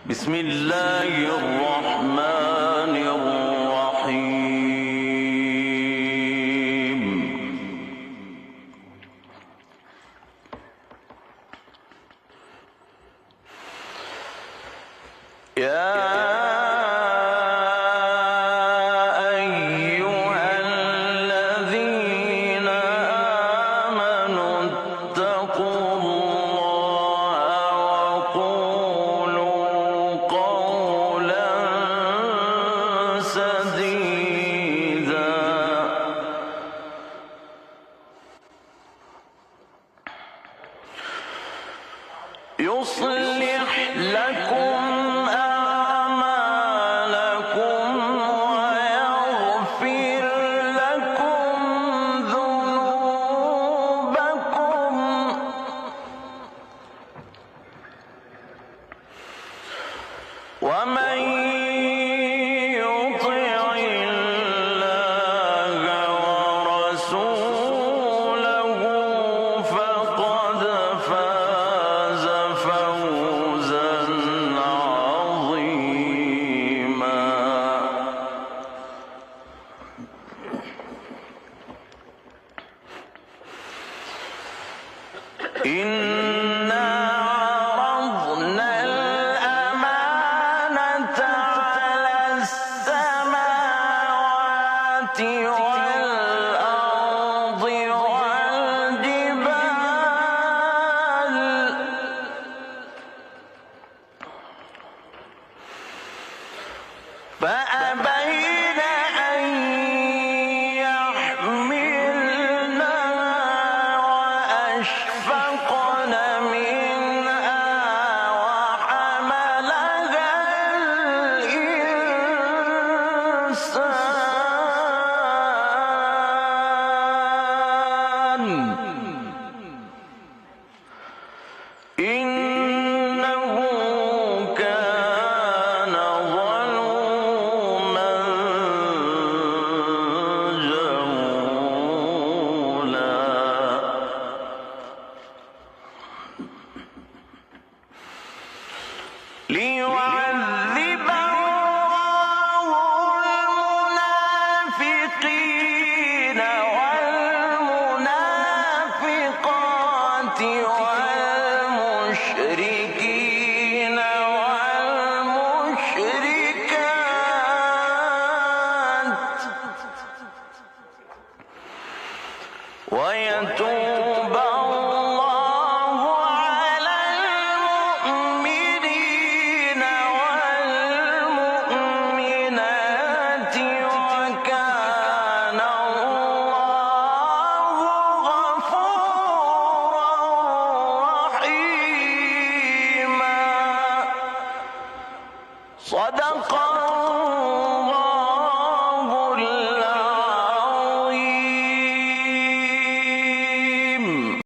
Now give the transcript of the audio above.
بسم الله الرحمن الرحيم. يا أيها الذين آمنوا اتقوا الله وقولوا قولا سديدا يصلح لكم أعمالكم ويغفر لكم ذنوبكم ومن يطع الله ورسوله فقد فاز فوزا عظيما. إنا عرضنا الأمانة على السماوات والأرض والجبال فأبين أن يحملنها وأشفقن منها وحملها الإنسان إنه كان ظلوما جهولا. ليعذب الله المنافقين والمنافقات والمشركين والمشركات ويتوب